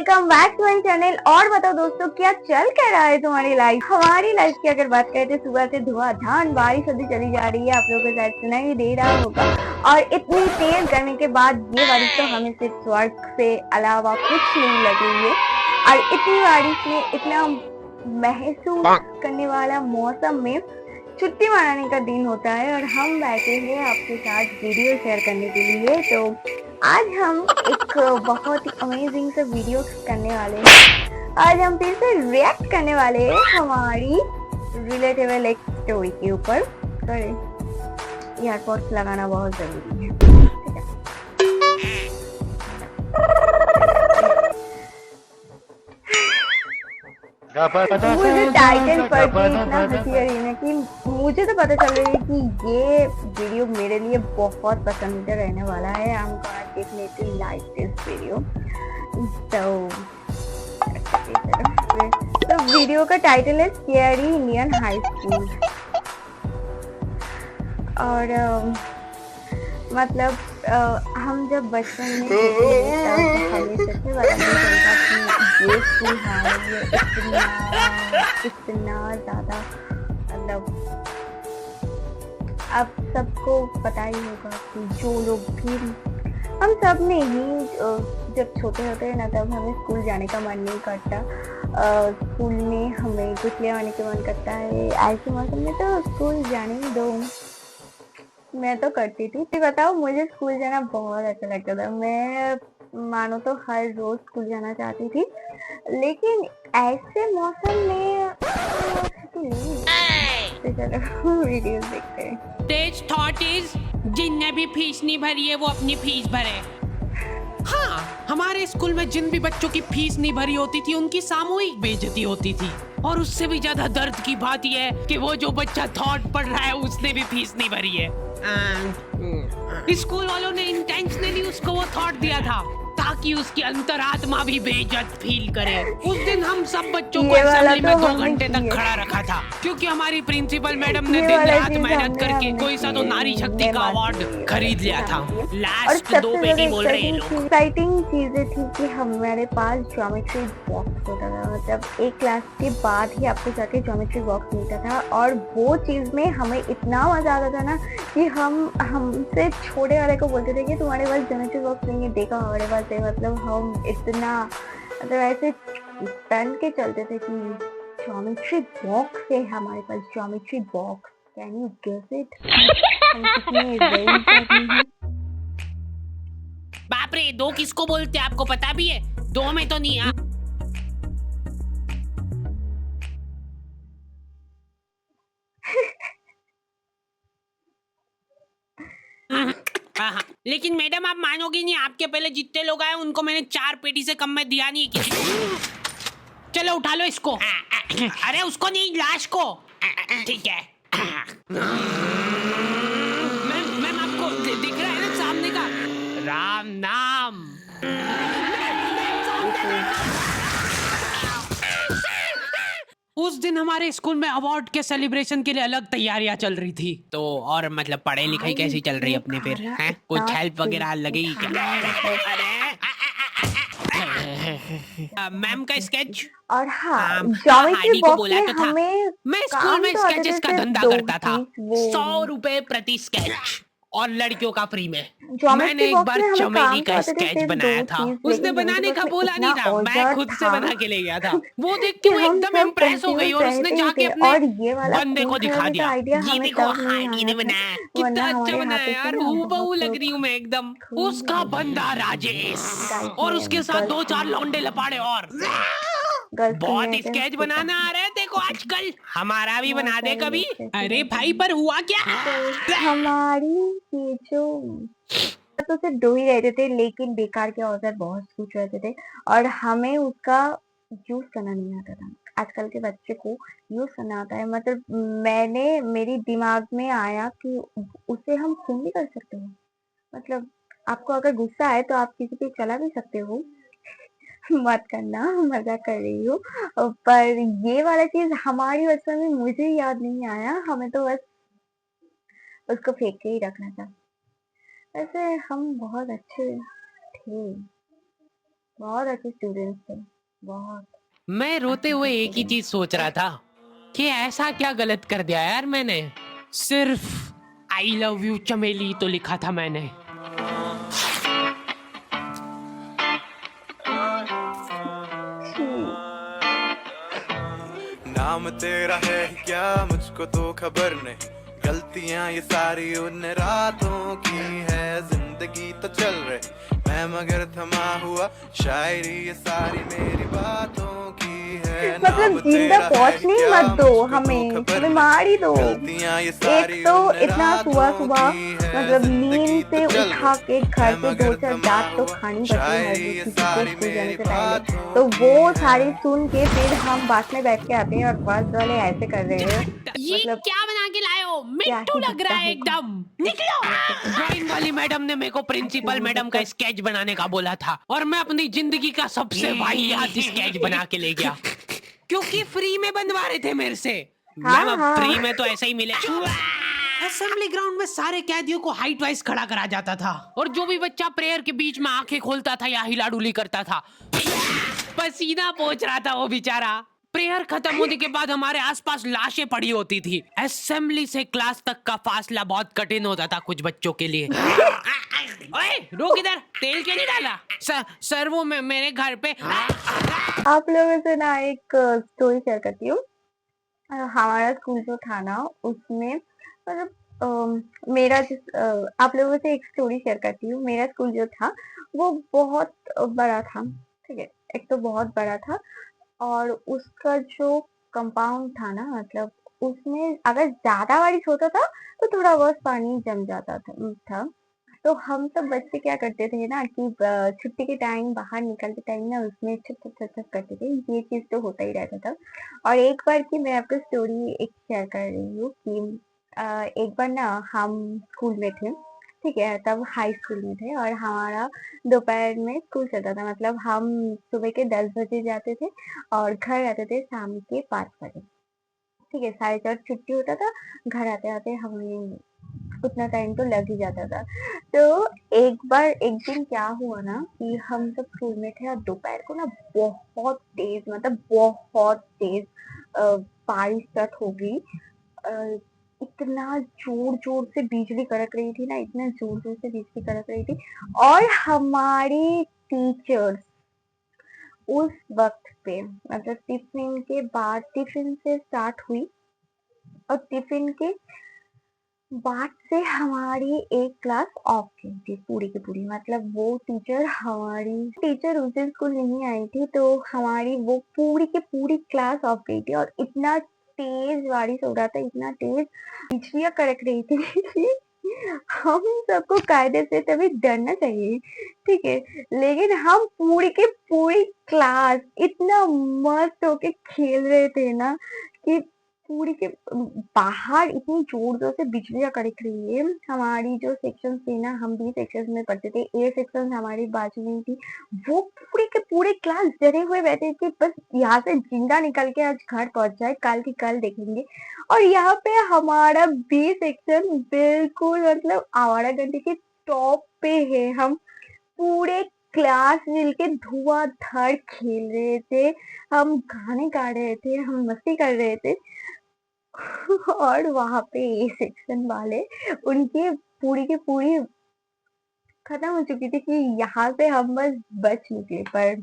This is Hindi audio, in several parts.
Welcome back to my channel. और बताओ दोस्तों, क्या चल कर रहा है तुम्हारी लाइफ। हमारी लाइफ की अगर बात करें तो सुबह से धुआंधार बारिश होती चली जा रही है, आप लोगों को शायद सुनाई दे रहा होगा। और इतनी तेज गर्मी के बाद ये बारिश तो हमें सिर्फ स्वर्ग से अलावा कुछ नहीं लग रही है। और इतनी बारिश में इतना महसूस करने वाला मौसम में छुट्टी मनाने का दिन होता है और हम बैठे हैं आपके साथ वीडियो शेयर करने के लिए। तो आज हम एक बहुत ही अमेजिंग सा वीडियो करने वाले हैं। आज हम फिर से रिएक्ट करने वाले हैं हमारी रिलेटेबल एक स्टोरी के ऊपर। सॉरी, ईयरपॉड्स लगाना बहुत जरूरी है। मुझे टाइटल पढ़ के इतना हंसी आ रही है कि मुझे तो पता चल रही है कि ये वीडियो मेरे लिए बहुत पसंदीदा रहने वाला है। I am gonna definitely like this video. तो वीडियो का टाइटल है स्केरी इंडियन हाई स्कूल। और मतलब हम जब बचपन में तब हमें सबसे बड़ा नहीं चलता कि ये स्कूल है, ये इतना ज़्यादा मतलब अब सबको पता ही होगा कि जो लोग भी हम सब ने ही जब छोटे होते हैं ना तब हमें स्कूल जाने का मन नहीं करता। स्कूल में हमें कुछ ले आने का मन करता है। ऐसे मौसम में तो स्कूल जाने ही दो। मैं तो करती थी। बताओ, मुझे स्कूल जाना बहुत अच्छा लगता था। मैं मानो तो हर रोज स्कूल जाना चाहती थी, लेकिन ऐसे मौसम में तो चलो वीडियो देखते हैं। तेज थॉट इज जिनने भी फीस नहीं भरी है वो अपनी फीस भरे। हाँ, हमारे स्कूल में जिन भी बच्चों की फीस नहीं भरी होती थी उनकी सामूहिक बेइज्जती होती थी। और उससे भी ज्यादा दर्द की बात यह है कि वो जो बच्चा थॉट पढ़ रहा है उसने भी फीस नहीं भरी है। स्कूल वालों ने इंटेंशनली उसको वो थॉट दिया था ताकि उसकी अंतरात्मा भी बेइज्जत फील करे। उस दिन हम सब बच्चों को असेंबली में 2 घंटे तक खड़ा रखा था क्योंकि हमारी प्रिंसिपल मैडम ने दिन रात मेहनत करके कोई सा तो नारी शक्ति का अवार्ड खरीद लिया था। लास्ट 2 पेटी बोल रहे हैं लोग। एक्साइटिंग चीजें थी कि हमारे पास ज्योमेट्री बॉक्स होता था। मतलब एक क्लास के बाद ही आपको जाके ज्योमेट्री बॉक्स मिलता था और वो चीज में हमें इतना मजा आता था ना कि हमसे छोटे वाले को बोलते थे कि तुम्हारे पास ज्योमेट्री बॉक्स नहीं है, देखो हमारे पास है। मतलब हम इतना मतलब ऐसे तन के चलते थे कि ज्योमेट्री बॉक्स है हमारे पास, geometry box. Can you guess it? हम कितने रेंज हैं। बाप रे, 2 किसको बोलते हैं आपको पता भी है? 2 में तो नहीं। हाँ, लेकिन मैडम आप मानोगी नहीं, आपके पहले जितने लोग आए उनको मैंने 4 पेटी से कम में दिया नहीं किसी को। चलो उठा लो इसको। अरे उसको नहीं, लाश को। ठीक है। मैम आपको दिख रहा है ना सामने का राम नाम। उस दिन हमारे स्कूल में अवार्ड के सेलिब्रेशन के लिए अलग तैयारियां चल रही थी। तो और मतलब पढ़ाई लिखाई कैसी चल रही है अपने फिर? हैं? कुछ हेल्प वगैरह लगेगी क्या? मैम का स्केच। और हाँ, ज्योमेट्री बॉक्स बोला में तो था। हमें मैं स्कूल में काम तो स्केचेस का धंधा करता था। 100 रुपए प्रति स्केच और लड़कियों का फ्री में। मैंने एक बार चमेली का स्केच बनाया था। उसने बनाने का बोला नहीं था, मैं खुद से बना के ले गया था। वो देख के वो एकदम इम्प्रेस हो गई और उसने जाके अपने बंदे को दिखा दिया, ये देखो हार्डी ने बनाया, कितना अच्छा बनाया यार, हूबहू लग रही हूँ मैं एकदम। उसका बंदा राजेश और उसके साथ 2-4 लौंडे लपाड़े और बहुत स्केच बनाना आ रहा है देखो आजकल, हमारा भी बना दे कभी। अरे भाई, पर हुआ क्या? हमारी ये जो तो सिर्फ 2 ही रहते थे, लेकिन बेकार के औजार बहुत कुछ रहते थे और हमें उसका यूज करना नहीं आता था। आजकल के बच्चे को यूज करना आता है। मतलब मेरी दिमाग में आया कि उसे हम खून भी कर सकते हैं। मतलब आपको अगर गुस्सा है तो आप किसी पे चला भी सकते हो। मत करना, मजाक कर रही हूँ। पर ये वाला चीज हमारी बचपन में मुझे याद नहीं आया। हमें तो बस उसको फेंक के ही रखना था। वैसे हम बहुत अच्छे थे। बहुत अच्छे स्टूडेंट्स थे, बहुत मैं रोते अच्छे हुए थे एक ही स्टूडेंट। चीज सोच रहा था कि ऐसा क्या गलत कर दिया यार मैंने। सिर्फ आई लव यू चमेली तो लिखा था मैंने। नाम तेरा है क्या मुझको तो खबर नहीं, गलतियां ये सारी उन रातों की है, जिंदगी तो चल रही मैं मगर थमा हुआ, शायरी ये सारी मेरी बातों की है। मतलब जिंदा पहुंचने ही मत दो, हमें मार ही दो। एक तो इतना सुबह सुबह मतलब नींद से उठा के घर पे 2-4 डांट तो खानी पड़ती है हर रोज किसी को स्कूल जाने से पहले, तो वो सारी सुन के फिर हम बात में बैठ के आते हैं और फर्स्ट वाले ऐसे कर रहे हैं। ये मतलब क्या बना के लाए हो? क्या मिट्टू ही लग दिखता रहा है होगा। एकदम। निकलो। ड्राइंग वाली मैडम ने मेरे को प्रिंसिपल मैडम का स्केच बनाने का बोला था और मैं अपनी जिंदगी का सबसे वाहियात स्केच बना के ले गया क्योंकि फ्री में बनवा रहे थे मेरे से। मैम अब हाँ फ्री में तो ऐसा ही मिले। असेंबली ग्राउंड में सारे कैदियों को हाइट वाइज खड़ा करा जाता था और जो भी बच्चा प्रेयर के बीच में आंखें खोलता था या हिला डुली करता था, पसीना पोंछ रहा था वो बेचारा। प्रेयर खत्म होने के बाद हमारे आसपास लाशें पड़ी होती थी। असेंबली से क्लास तक का फासला बहुत कठिन होता था कुछ बच्चों के लिए। ओए रुक इधर, तेल क्यों नहीं डाला? सर वो मेरे घर पे। आप लोगों से ना एक स्टोरी शेयर करती हूँ। हमारा स्कूल जो था ना उसमें मतलब मेरा आप लोगों से एक स्टोरी शेयर करती हूँ। मेरा स्कूल जो था वो बहुत बड़ा था, ठीक है। एक तो बहुत बड़ा था और उसका जो कंपाउंड था ना मतलब उसमें अगर ज्यादा बारिश होता था तो थोड़ा बहुत पानी जम जाता था। तो हम सब बच्चे क्या करते थे ना कि छुट्टी के टाइम बाहर निकलते टाइम ना उसमें छप छप छप छप करते थे। ये चीज तो होता ही रहता था। और एक बार की मैं आपको स्टोरी एक शेयर कर रही हूँ कि एक बार ना हम स्कूल में थे, ठीक है। तब हाई स्कूल में थे और हमारा दोपहर में स्कूल चलता था। मतलब हम सुबह के 10 बजे जाते थे और घर आते थे शाम के 5 बजे, ठीक है। 4:30 छुट्टी होता था, घर आते आते हमें उतना टाइम तो लग ही जाता था। तो एक बार एक दिन क्या हुआ ना कि हम सब स्कूल में थे और दोपहर को ना बहुत तेज मतलब बहुत तेज बारिश स्टार्ट हो गई। अ, इतना जोर जोर से बिजली कड़क रही थी ना, इतना जोर जोर से बिजली कड़क रही थी। और हमारी टीचर्स उस वक्त पे मतलब टिफिन के बाद टिफिन से स्टार्ट हुई और टिफिन के बाद से हमारी एक क्लास ऑफ की थी पूरी की पूरी। मतलब वो टीचर उस दिन स्कूल नहीं आई थी तो हमारी वो पूरी की पूरी क्लास ऑफ गई थी। और इतना तेज बारिश हो रहा था, इतना तेज बिजलियां कड़क रही थी। हम सबको कायदे से तभी डरना चाहिए, ठीक है। लेकिन हम पूरी की पूरी क्लास इतना मस्त होके खेल रहे थे ना कि पूरी के बाहर इतनी जोर जोर से बिजलियां कड़क रही है। हमारी जो सेक्शन थी ना, हम बी सेक्शन में पढ़ते थे, ए सेक्शन हमारी बाजू में थी। वो पूरे के पूरे क्लास डरे हुए बैठे थे बस यहाँ से जिंदा निकल के आज घर पहुंच जाए, कल की कल देखेंगे। और यहाँ पे हमारा बी सेक्शन बिल्कुल मतलब आवारा गंडी के टॉप पे है। हम पूरे क्लास मिलके धुआंधार खेल रहे थे, हम गाने गा रहे थे, हम मस्ती कर रहे थे। और वहां पे ए सेक्शन वाले उनकी पूरी की पूरी खत्म हो चुकी थी कि यहाँ से हम बस बच निकले। पर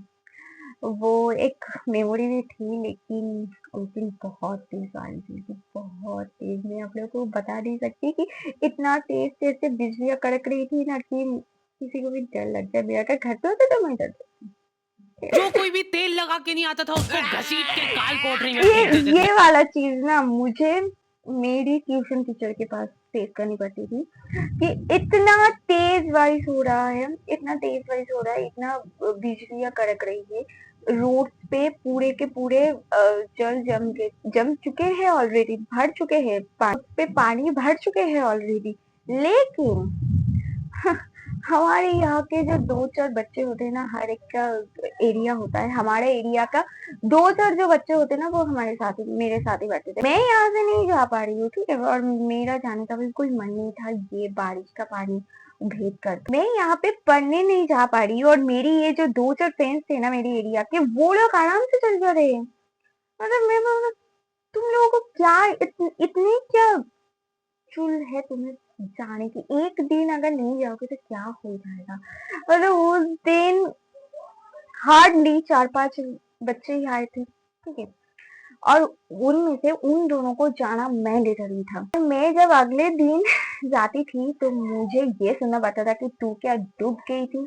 वो एक मेमोरी भी थी, लेकिन उस दिन बहुत तेज बारिश हुई थी, बहुत तेज। मैं आप लोगों को बता नहीं सकती कि इतना तेज तेज से बिजलियां कड़क रही थी ना कि किसी को भी डर लग जाए। मेरा अगर घर पे होता तो मैं डर जो कोई भी तेल लगा के नहीं आता था उसको घसीट के काल कोठरी में फेंक देते थे। ये वाला चीज ना मुझे मेरी ट्यूशन टीचर के पास फेस करनी पड़ती थी कि इतना तेज बारिश हो रहा है, इतना तेज बारिश हो रहा है, इतना बिजलियां कड़क रही है। रोड पे पूरे के पूरे जल जम चुके हैं ऑलरेडी, भर चुके हैं, पे पानी भर चुके हैं ऑलरेडी। लेकिन हमारे यहाँ के जो 2-4 बच्चे होते हैं ना, हर एक का एरिया होता है, हमारे एरिया का 2-4 जो बच्चे होते हैं ना वो हमारे साथ ही मेरे साथ ही बैठे थे। मैं यहाँ से नहीं जा पा रही हूँ, ठीक है। और मेरा जाने का बिल्कुल मन नहीं था। ये बारिश का पानी भेद कर दो। मैं यहाँ पे पढ़ने नहीं जा पा रही और मेरी ये जो 2-4 फ्रेंड्स थे ना मेरी एरिया के, वो लोग आराम से चल जा रहे हैं। मतलब मैं बोला, तुम लोगों को क्या इतनी क्या चुल है तुम्हें जाने की? एक दिन अगर नहीं जाओगे तो क्या हो जाएगा? मतलब उस दिन हार्डली 4-5 बच्चे ही आए थे, ठीक है, और उनमें से उन दोनों को जाना मैंडेटरी था। मैं जब अगले दिन जाती थी तो मुझे ये सुनना पड़ता था कि तू क्या डूब गई थी,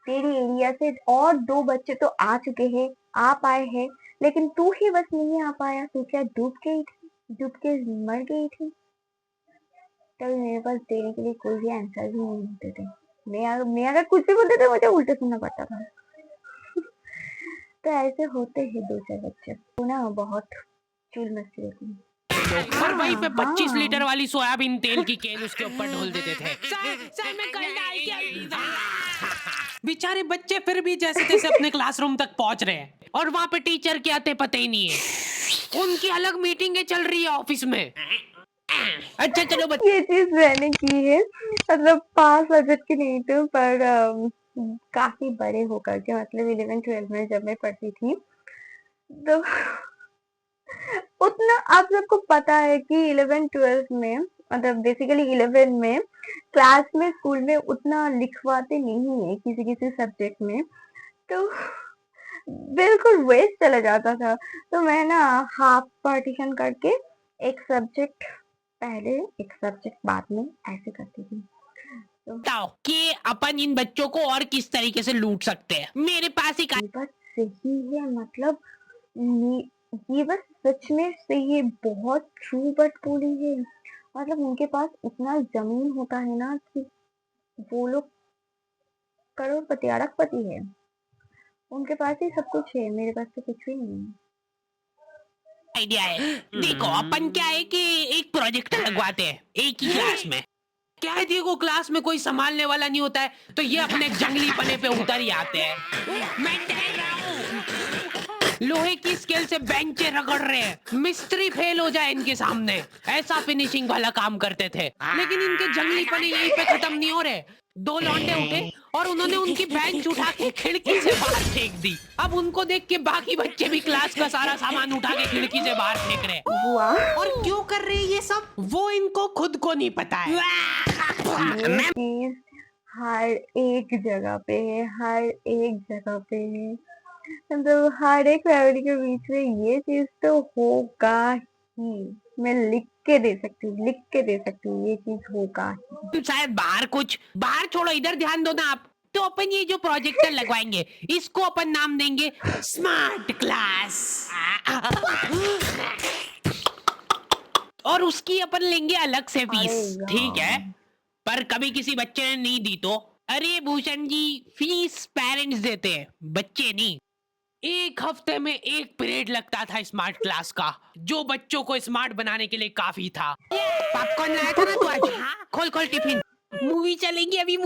तेरी एरिया से और 2 बच्चे तो आ चुके हैं, आ पाए हैं, लेकिन तू ही बस नहीं आ पाया, तू क्या डूब गई थी, डूब के मर गई थी? तभी मेरे पास देने के लिए कोई भी आंसर भी नहीं होते थे। मैं अगर कुछ भी बोलते थे मुझे उल्टे सुनना पड़ता था। तो ऐसे होते हैं 2-4 बच्चे, वो ना बहुत चुल मस्ती होती है। और वहीं पे 25 हाँ। लीटर वाली सोयाबीन तेल की कैन उसके ऊपर ढोल देते थे। सर मैं कल डाल के आई था। बेचारे बच्चे फिर भी जैसे तैसे अपने क्लासरूम तक पहुंच रहे हैं और वहाँ पे टीचर के आते पता ही नहीं है। उनकी अलग मीटिंगें चल रही है ऑफिस में। अच्छा चलो ये चीज मैंने की है, मतलब 5 बजट की नहीं तो, पर काफी बड़े होकर के, मतलब 11-12 में जब मैं पढ़ती थी तो उतना आप सबको पता है कि 11-12 में, मतलब बेसिकली 11 में क्लास में स्कूल में उतना लिखवाते नहीं है किसी किसी सब्जेक्ट में, तो बिल्कुल वेस्ट चला जाता था। तो मैं ना हाफ पार्टीशन करके एक सब्जेक्ट पहले एक सब्जेक्ट बाद में ऐसे करती थी। बताओ कि अपन इन बच्चों को और किस तरीके से लूट सकते हैं। मेरे पास एक ये बात सही है, मतलब ये बात सच में सही है, बहुत ट्रू बात बोली है। मतलब उनके पास इतना जमीन होता है ना कि वो लोग करोड़पति अरबपति है, उनके पास ही सब कुछ है, मेरे पास तो कुछ भी नहीं है। आइडिया है। देखो अपन क्या है कि एक प्रोजेक्ट लगवाते हैं एक ही क्लास में। क्या है, देखो क्लास में कोई संभालने वाला नहीं होता है तो ये अपने जंगली पने पे उतर ही आते हैं। मैं देख रहा हूँ लोहे की स्केल से बेंचे रगड़ रहे हैं, मिस्त्री फेल हो जाए इनके सामने, ऐसा फिनिशिंग वाला काम करते थे। लेकिन इनके जंगली पने यहीं पे खत्म नहीं हो रहे। 2 लौंडे उठे और उन्होंने उनकी बेंच उठा के खिड़की से बाहर फेंक दी। अब उनको देख के बाकी बच्चे भी क्लास का सारा सामान उठा के खिड़की से बाहर फेंक रहे हैं। और क्यों कर रहे हैं ये सब, वो इनको खुद को नहीं पता है। ये चीज हर एक जगह पे है, हर एक जगह पे है, मतलब हर एक फैमिली के बीच में ये चीज तो होगा ही। मैं लिख के दे सकती हूँ, ये चीज होगा ही। शायद बाहर छोड़ो, इधर ध्यान दो ना आप। तो अपन ये जो प्रोजेक्टर लगवाएंगे इसको अपन नाम देंगे स्मार्ट क्लास। और उसकी अपन लेंगे अलग से फीस, ठीक है? पर कभी किसी बच्चे ने नहीं दी तो, अरे भूषण जी फीस पेरेंट्स देते हैं, बच्चे नहीं। एक हफ्ते में 1 पीरियड लगता था स्मार्ट क्लास का, जो बच्चों को स्मार्ट बनाने के लिए काफी था। पॉपकॉर्न लाया था ना तू आज? हाँ? खोल टिफिन, मूवी चलेगी अभी।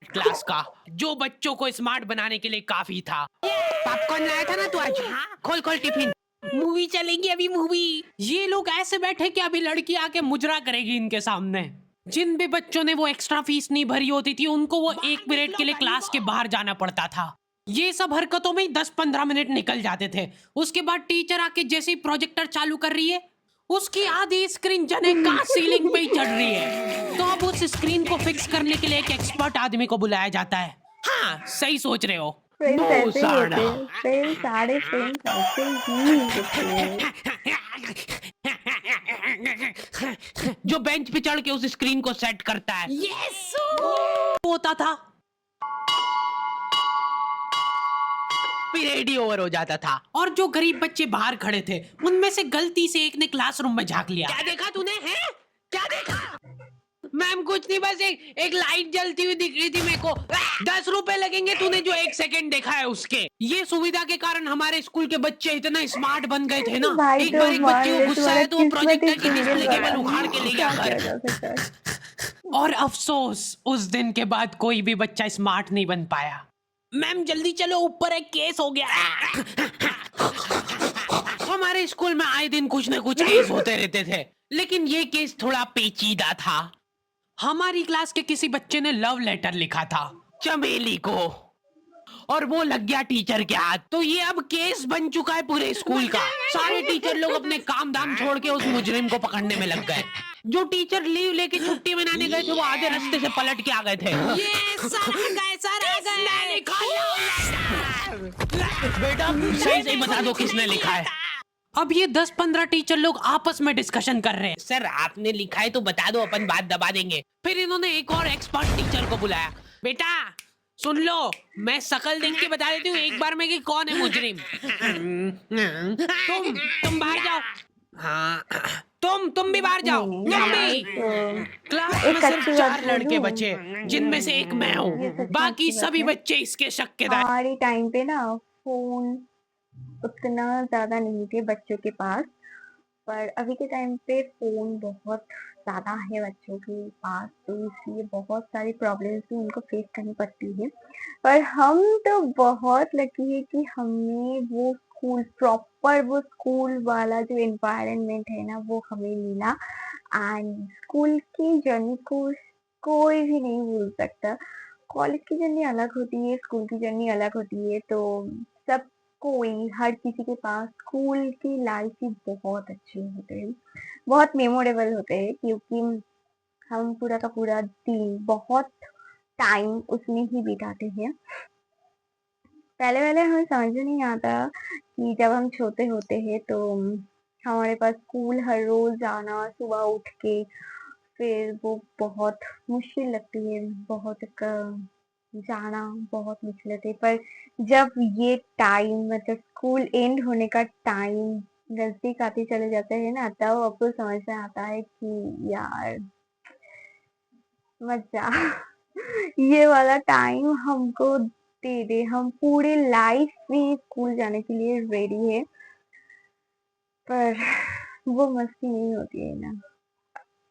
क्लास का जो बच्चों को स्मार्ट बनाने के लिए काफी था। पॉपकॉर्न लाया था ना तू आज? हाँ? खोल टिफिन, मूवी चलेगी अभी मूवी। ये लोग ऐसे बैठे कि अभी लड़की आके मुजरा करेगी इनके सामने। जिन भी बच्चों ने वो एक्स्ट्रा फीस नहीं भरी होती थी उनको वो 1 पीरियड के लिए क्लास के बाहर जाना पड़ता था। ये सब हरकतों में ही 10-15 मिनट निकल जाते थे। उसके बाद टीचर आके जैसे ही प्रोजेक्टर चालू कर रही है उसकी आधी स्क्रीन जने का सीलिंग पे ही चढ़ रही है। तो अब उस स्क्रीन को फिक्स करने के लिए एक एक्सपर्ट आदमी को बुलाया जाता है। हाँ सही सोच रहे हो। फ्रेंड्स ऐसे ही होते हैं, सारे फ्रेंड्स ऐसे ही होते हैं। जो बेंच पे चढ़ के उस स्क्रीन को सेट करता है। यस होता था, पीरियड ही ओवर हो जाता था। और जो गरीब बच्चे बाहर खड़े थे उनमें से गलती से एक ने क्लासरूम में झांक लिया। क्या देखा तूने? हैं? क्या देखा? मैम कुछ नहीं, बस एक लाइट जलती हुई दिख रही थी मेरे को। 10 रुपए लगेंगे तूने जो 1 सेकंड देखा है उसके। ये सुविधा के कारण हमारे स्कूल के बच्चे इतना स्मार्ट बन गए थे ना, एक बार एक बच्चे को गुस्सा आया तो वो प्रोजेक्टर की डिस्प्ले केबल उखाड़ के ले गया घर। और अफसोस उस दिन के बाद कोई भी बच्चा स्मार्ट नहीं बन पाया। मैम जल्दी चलो, ऊपर एक केस हो गया। हमारे स्कूल में आए दिन कुछ न कुछ केस होते रहते थे, लेकिन ये केस थोड़ा पेचीदा था। हमारी क्लास के किसी बच्चे ने लव लेटर लिखा था चमेली को, और वो लग गया टीचर के हाथ। तो ये अब केस बन चुका है पूरे स्कूल का। सारे टीचर लोग अपने काम धाम छोड़ के उस मुजरिम को पकड़ने में लग गए। जो टीचर लीव लेके छुट्टी मनाने गए थे वो आधे रास्ते से पलट के आ गए थे। बेटा सही सही बता दो किसने लिखा है। अब ये 10-15 टीचर लोग आपस में डिस्कशन कर रहे हैं। सर आपने लिखा है तो बता दो, अपन बात दबा देंगे। फिर इन्होंने एक और एक्सपर्ट टीचर को बुलाया। बेटा सुन लो, मैं शकल देख के बता देती हूँ एक बार में कि कौन है मुजरिम। तुम बाहर जाओ। हाँ तुम भी बाहर जाओ। क्लास में सिर्फ 4 लड़के बचे जिनमें से एक मैं हूँ। बाकी सभी बच्चे इसके शक के दायरे। हमारे टाइम पे ना फोन उतना ज्यादा नहीं थे बच्चों के पास, पर अभी के टाइम पे फोन बहुत ज्यादा है बच्चों के पास, तो इसलिए बहुत सारी प्रॉब्लम्स भी उनको फेस करनी पड़ती है। पर हम तो बहुत लकी है कि हमें वो स्कूल प्रॉपर, वो स्कूल वाला जो एनवायरनमेंट है ना वो हमें मिला। एंड स्कूल की जर्नी को कोई भी नहीं भूल सकता। कॉलेज की जर्नी अलग होती है, स्कूल की जर्नी अलग होती है, तो सब कोई हर किसी के पास स्कूल की लाइफ ही बहुत अच्छे होते हैं, बहुत मेमोरेबल होते हैं, क्योंकि हम पूरा का पूरा दिन बहुत टाइम उसमें ही बिताते हैं। पहले पहले हमें समझ में नहीं आता कि जब हम छोटे होते हैं तो हमारे पास स्कूल हर रोज जाना, सुबह उठ के, फिर वो बहुत मुश्किल लगती है, बहुत जाना बहुत मुश्किल लगती है। पर जब ये टाइम मतलब स्कूल एंड होने का टाइम नजदीक आते चले जाते हैं ना, तब आपको समझ में आता है कि यार मजा ये वाला टाइम हमको दे दे, हम पूरी लाइफ में स्कूल जाने के लिए रेडी है, पर वो मस्ती नहीं होती है ना।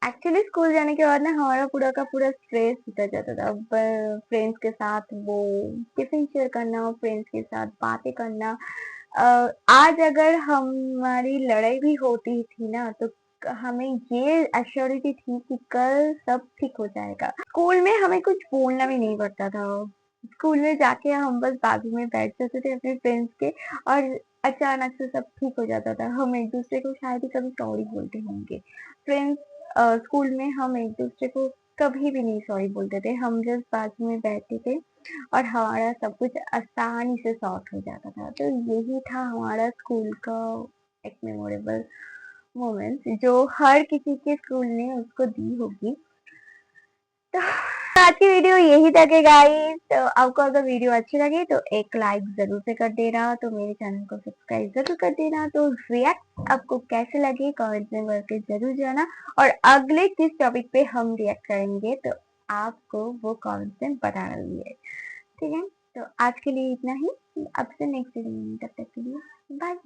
एक्चुअली स्कूल जाने के बाद ना हमारा पूरा का पूरा स्ट्रेस उतर जाता था। फ्रेंड्स के साथ वो टिफिन शेयर करना, फ्रेंड्स के साथ बातें करना। आज अगर हमारी लड़ाई भी होती थी ना तो हमें ये एश्योरिटी थी कि कल सब ठीक हो जाएगा। स्कूल में हमें कुछ बोलना भी नहीं पड़ता था। स्कूल में जाके हम बस बाजू में बैठ जाते थे अपने फ्रेंड्स के, और अचानक से सब ठीक हो जाता था। हम एक दूसरे को शायद ही कभी सॉरी बोलते होंगे। फ्रेंड्स स्कूल में हम एक दूसरे को कभी भी नहीं सॉरी बोलते थे, हम जस्ट बाजू में बैठते थे और हमारा सब कुछ आसानी से सॉर्ट हो जाता था। तो यही था हमारा स्कूल का एक मेमोरेबल मोमेंट जो हर किसी के स्कूल ने उसको दी होगी। तो आज की वीडियो यही तक है गाइस। तो आपको अगर वीडियो अच्छी लगे तो एक लाइक जरूर से कर देना, तो मेरे चैनल को सब्सक्राइब जरूर कर देना। तो रिएक्ट आपको कैसे लगे कमेंट में करके जरूर जाना, और अगले किस टॉपिक पे हम रिएक्ट करेंगे तो आपको वो कमेंट में बताना भी है, ठीक है। तो आज के लिए इतना ही, अब से नेक्स्ट वीडियो में, तब तक के लिए बाय।